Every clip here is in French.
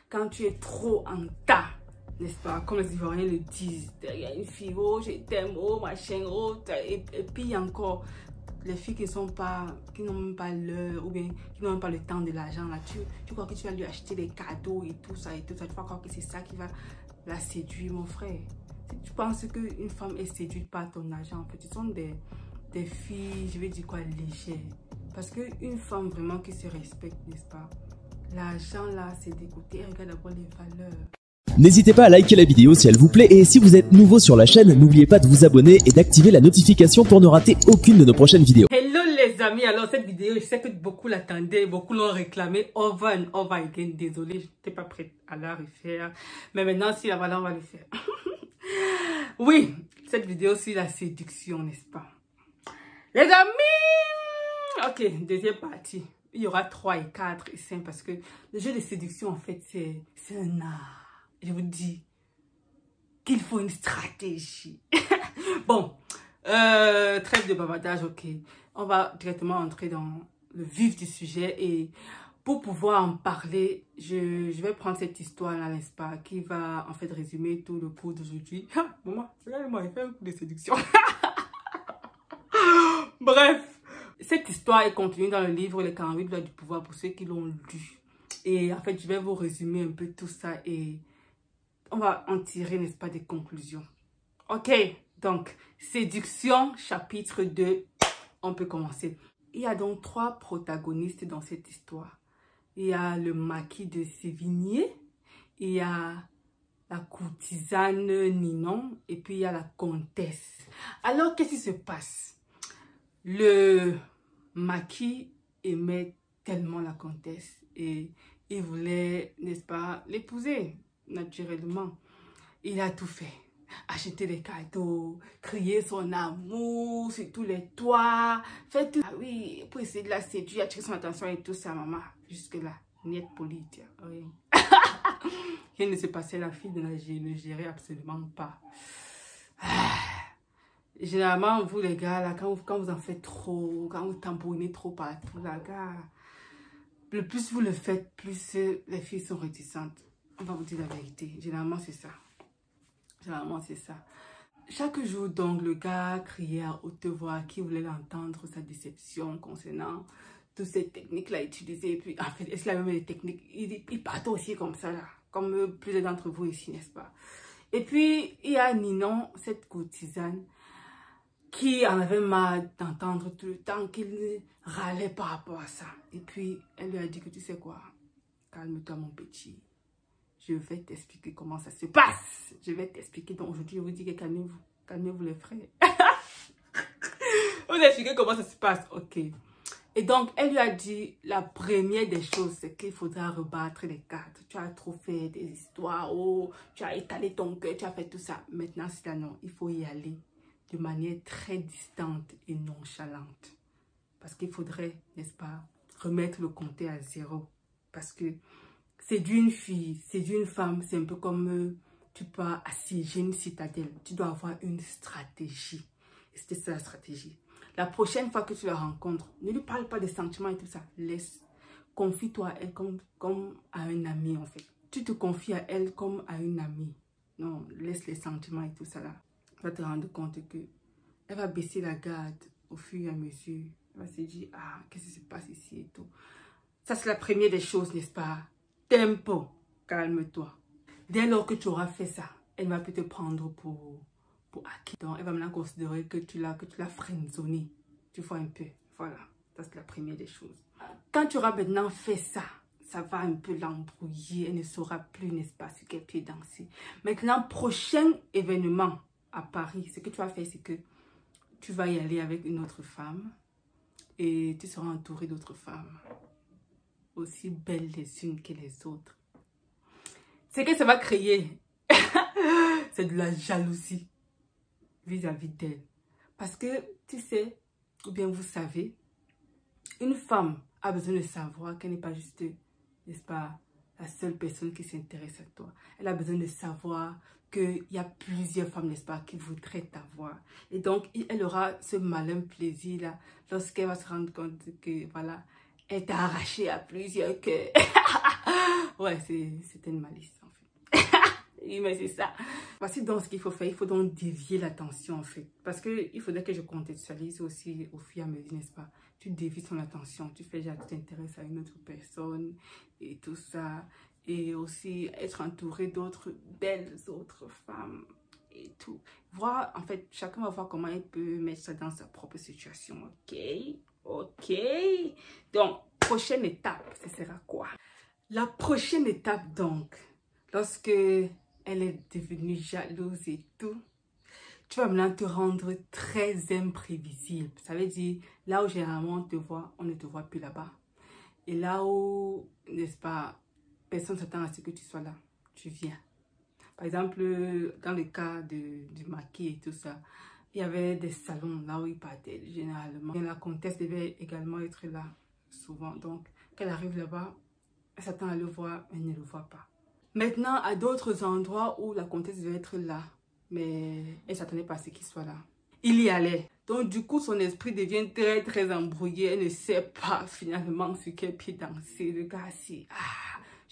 quand tu es trop en tas, n'est-ce pas, comme les Ivoiriens le disent, derrière une fille, oh je t'aime, oh machin, oh, et puis encore les filles qui n'ont même pas l'heure ou bien qui n'ont même pas le temps de l'argent là, tu crois que tu vas lui acheter des cadeaux et tout ça, tu vas croire que c'est ça qui va la séduire, mon frère. Tu penses qu'une femme est séduite par ton argent, en fait, ce sont des filles, je vais dire quoi, légères. Parce qu'une femme vraiment qui se respecte, n'est-ce pas, l'argent là, c'est des côtés, regarde d'abord les valeurs. N'hésitez pas à liker la vidéo si elle vous plaît et si vous êtes nouveau sur la chaîne, n'oubliez pas de vous abonner et d'activer la notification pour ne rater aucune de nos prochaines vidéos. Hello les amis, alors cette vidéo, je sais que beaucoup l'attendaient, beaucoup l'ont réclamé over and over again. Désolée, je n'étais pas prête à la refaire, mais maintenant si la voilà, on va le faire. Oui, cette vidéo sur la séduction, n'est-ce pas? Les amis, ok, deuxième partie. Il y aura 3 et 4 et 5 parce que le jeu de séduction, en fait, c'est un art. Je vous dis qu'il faut une stratégie. Bon, trêve de bavardage, ok. On va directement entrer dans le vif du sujet et pour pouvoir en parler, je vais prendre cette histoire-là, n'est-ce pas, qui va en fait résumer tout le cours d'aujourd'hui. Maman, regardez-moi, il fait un coup de séduction. Bref, cette histoire est contenue dans le livre Les 48 lois du pouvoir pour ceux qui l'ont lu. Et en fait, je vais vous résumer un peu tout ça et on va en tirer, n'est-ce pas, des conclusions. Ok, donc, séduction, chapitre 2, on peut commencer. Il y a donc 3 protagonistes dans cette histoire. Il y a le marquis de Sévigné, il y a la courtisane Ninon et puis il y a la comtesse. Alors, qu'est-ce qui se passe? Le marquis aimait tellement la comtesse et il voulait, n'est-ce pas, l'épouser. Naturellement, il a tout fait. Acheter des cadeaux, crier son amour sur tous les toits, faire tout. Ah oui, pour essayer de la séduire, attirer son attention et tout ça, maman. Jusque-là, niet poli, tiens. Oui. Rien ne se passait, la fille ne gérait absolument pas. Généralement, vous les gars, là, quand vous en faites trop, quand vous tambournez trop partout, là, gars, le plus vous le faites, plus les filles sont réticentes. On va vous dire la vérité. Généralement, c'est ça. Généralement, c'est ça. Chaque jour, donc, le gars criait à haute voix qui voulait l'entendre, sa déception concernant toutes ces techniques-là utilisées. Et puis, en fait, est-ce qu'il avait même des techniques? Il partait aussi comme ça, là. Comme plusieurs d'entre vous ici, n'est-ce pas? Et puis, il y a Ninon, cette courtisane, qui en avait marre d'entendre tout le temps qu'il râlait par rapport à ça. Et puis, elle lui a dit que tu sais quoi? Calme-toi, mon petit. Je vais t'expliquer comment ça se passe. Je vais t'expliquer. Donc aujourd'hui, je vous dis que calmez-vous. Calmez-vous les frères. Vous expliquer comment ça se passe. Ok. Et donc, elle lui a dit, la première des choses, c'est qu'il faudra rebattre les cartes. Tu as trop fait des histoires. Oh, tu as étalé ton cœur. Tu as fait tout ça. Maintenant, c'est là, non. Il faut y aller de manière très distante et nonchalante. Parce qu'il faudrait, n'est-ce pas, remettre le compteur à 0. Parce que c'est d'une fille, c'est d'une femme, c'est un peu comme tu peux assiéger une citadelle. Tu dois avoir une stratégie. Et c'était ça la stratégie. La prochaine fois que tu la rencontres, ne lui parle pas des sentiments et tout ça. Laisse. Confie-toi à elle comme à un ami en fait. Tu te confies à elle comme à une amie. Non, laisse les sentiments et tout ça là. Tu vas te rendre compte que elle va baisser la garde au fur et à mesure. Elle va se dire, ah, qu'est-ce qui se passe ici et tout. Ça c'est la première des choses, n'est-ce pas? Tempo, calme-toi. Dès lors que tu auras fait ça, elle va peut te prendre pour acquis. Donc, elle va maintenant considérer que tu l'as friendzoné. Tu vois un peu. Voilà, ça c'est la première des choses. Quand tu auras maintenant fait ça, ça va un peu l'embrouiller. Elle ne saura plus, n'est-ce pas, sur quel pied danser. Maintenant, prochain événement à Paris, ce que tu vas faire, c'est que tu vas y aller avec une autre femme et tu seras entouré d'autres femmes aussi belles les unes que les autres. Ce que ça va créer, c'est de la jalousie vis-à-vis d'elle. Parce que, tu sais, ou bien vous savez, une femme a besoin de savoir qu'elle n'est pas juste, n'est-ce pas, la seule personne qui s'intéresse à toi. Elle a besoin de savoir qu'il y a plusieurs femmes, n'est-ce pas, qui voudraient t'avoir. Et donc, elle aura ce malin plaisir-là lorsqu'elle va se rendre compte que, voilà, elle t'a arraché à plusieurs cœurs. Ouais, c'était une malice en fait. Oui, mais c'est ça. Voici donc ce qu'il faut faire. Il faut donc dévier l'attention en fait. Parce qu'il faudrait que je contextualise aussi au fur et à mesure, n'est-ce pas? Tu dévies son attention. Tu fais genre, tu t'intéresses à une autre personne et tout ça. Et aussi être entouré d'autres belles autres femmes et tout. Voir, en fait, chacun va voir comment il peut mettre ça dans sa propre situation. Ok? Ok? Donc, prochaine étape, ce sera quoi? La prochaine étape donc, lorsque elle est devenue jalouse et tout, tu vas maintenant te rendre très imprévisible. Ça veut dire, là où généralement on te voit, on ne te voit plus là-bas. Et là où, n'est-ce pas, personne ne s'attend à ce que tu sois là, tu viens. Par exemple, dans le cas du maquis et tout ça, il y avait des salons là où il partait généralement. Et la comtesse devait également être là, souvent. Donc, quand elle arrive là-bas, elle s'attend à le voir, mais elle ne le voit pas. Maintenant, à d'autres endroits où la comtesse devait être là, mais elle ne s'attendait pas à ce qu'il soit là. Il y allait. Donc, du coup, son esprit devient très, très embrouillé. Elle ne sait pas finalement sur quel pied danser. Le gars, c'est...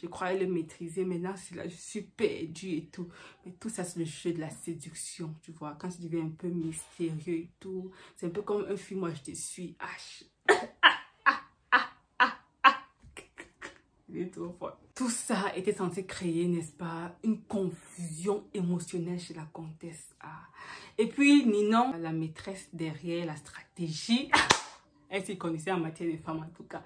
je croyais le maîtriser. Maintenant, c'est là, je suis perdue et tout. Mais tout ça, c'est le jeu de la séduction, tu vois. Quand tu deviens un peu mystérieux et tout, c'est un peu comme un film, moi, je te suis. Tout ça était censé créer, n'est-ce pas, une confusion émotionnelle chez la comtesse. Et puis, Ninon, la maîtresse derrière la stratégie, elle s'y connaissait en matière de femmes en tout cas.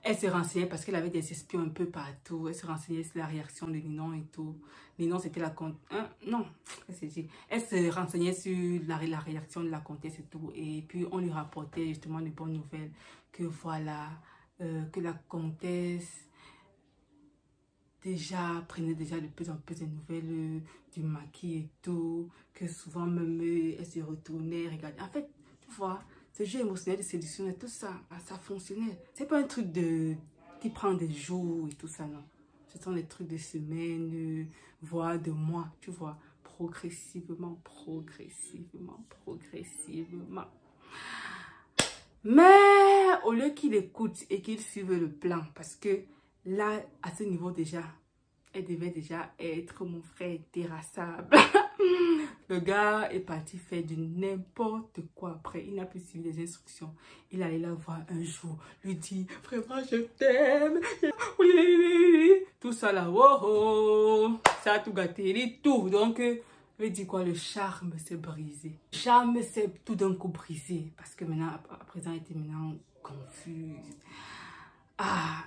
Elle se renseignait parce qu'elle avait des espions un peu partout. Elle se renseignait sur la réaction de Ninon et tout. Ninon, c'était la comtesse. Non, qu'est-ce que c'est? Elle se renseignait sur la réaction de la comtesse et tout. Et puis, on lui rapportait justement de bonnes nouvelles. Que voilà, que la comtesse prenait déjà de plus en plus de nouvelles du maquis et tout. Que souvent, même, elle se retournait, regardait. En fait, tu vois... Ce jeu émotionnel de séduction et tout ça, ça fonctionnait. C'est pas un truc qui prend des jours et tout ça, non. Ce sont des trucs de semaines, voire de mois, tu vois. Progressivement, progressivement, progressivement. Mais au lieu qu'il écoute et qu'il suive le plan, parce que là, à ce niveau déjà, elle devait déjà être mon frère terrassable. Le gars est parti faire du n'importe quoi après. Il n'a plus suivi les instructions. Il allait la voir un jour, lui dit vraiment je t'aime. Tout ça là, oh, oh. Ça a tout gâté, il dit tout. Donc, il dit quoi, le charme s'est brisé. Le charme s'est tout d'un coup brisé. Parce que maintenant, à présent, elle était maintenant confuse.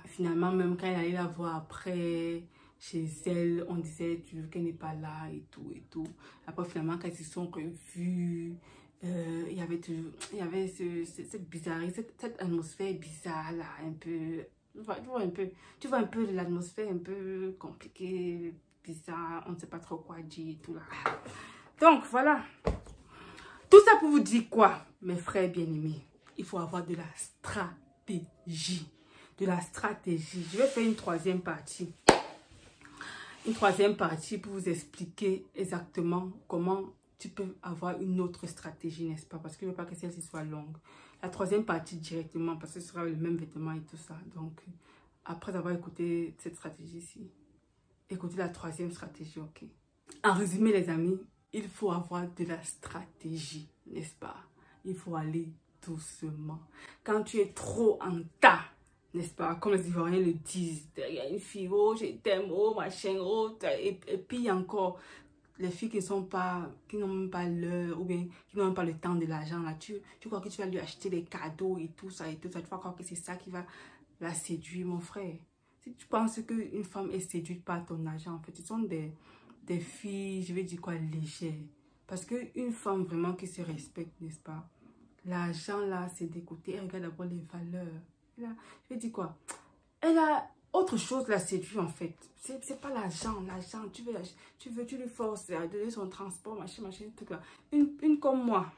Finalement, même quand elle allait la voir après... Chez elle, on disait qu'elle n'est pas là et tout et tout. Après, finalement, quand ils se sont revus, il y avait cette bizarrerie, cette atmosphère bizarre là, un peu, tu vois un peu l'atmosphère un peu compliquée, bizarre, on ne sait pas trop quoi dire et tout là. Donc, voilà. Tout ça pour vous dire quoi, mes frères bien-aimés? Il faut avoir de la stratégie. De la stratégie. Je vais faire une troisième partie. Une troisième partie pour vous expliquer exactement comment tu peux avoir une autre stratégie, n'est-ce pas? Parce que je ne veux pas que celle-ci soit longue. La troisième partie directement, parce que ce sera le même vêtement et tout ça. Donc, après avoir écouté cette stratégie-ci, écoutez la troisième stratégie, ok? En résumé, les amis, il faut avoir de la stratégie, n'est-ce pas? Il faut aller doucement. Quand tu es trop en tas, n'est-ce pas? Comme les Ivoiriens le disent, derrière une fille, oh, je t'aime, oh, machin, oh, et puis encore, les filles qui n'ont même pas l'heure, ou bien qui n'ont même pas le temps de l'argent, là, tu crois que tu vas lui acheter des cadeaux et tout ça, tu vas croire que c'est ça qui va la séduire, mon frère. Si tu penses qu'une femme est séduite par ton argent, en fait, ce sont des filles, je vais dire quoi, légères. Parce qu'une femme vraiment qui se respecte, n'est-ce pas? L'argent, là, c'est d'écouter, elle regarde d'abord les valeurs. Là, je vais dire quoi? Elle a autre chose la séduit en fait. C'est pas l'argent. Tu lui forces à donner son transport, machin, truc là. Une comme moi.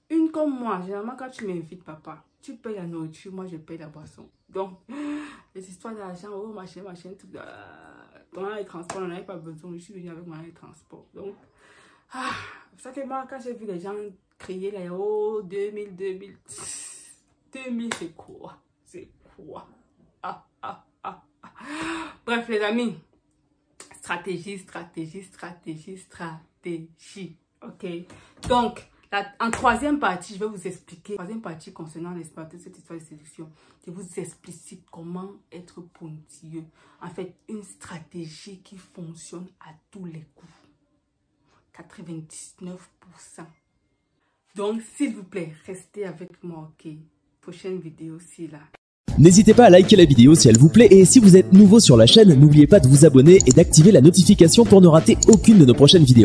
Une comme moi. Généralement, quand tu m'invites, papa, tu payes la nourriture, moi je paye la boisson. Donc, les histoires d'argent, oh, machin, tout là. Pendant les transports, on n'avait pas besoin. Je suis venue avec moi les transports. Donc, c'est ça que moi, quand j'ai vu les gens crier là, oh, 2000, 2000, c'est quoi? C'est quoi? Bref, les amis, stratégie. Ok. Donc, en troisième partie, je vais vous expliquer. Troisième partie concernant l'exploitation de cette histoire de séduction. Je vous explicite comment être pointilleux. En fait, une stratégie qui fonctionne à tous les coups. 99%. Donc, s'il vous plaît, restez avec moi, ok? Prochaine vidéo, c'est là. N'hésitez pas à liker la vidéo si elle vous plaît et si vous êtes nouveau sur la chaîne, n'oubliez pas de vous abonner et d'activer la notification pour ne rater aucune de nos prochaines vidéos.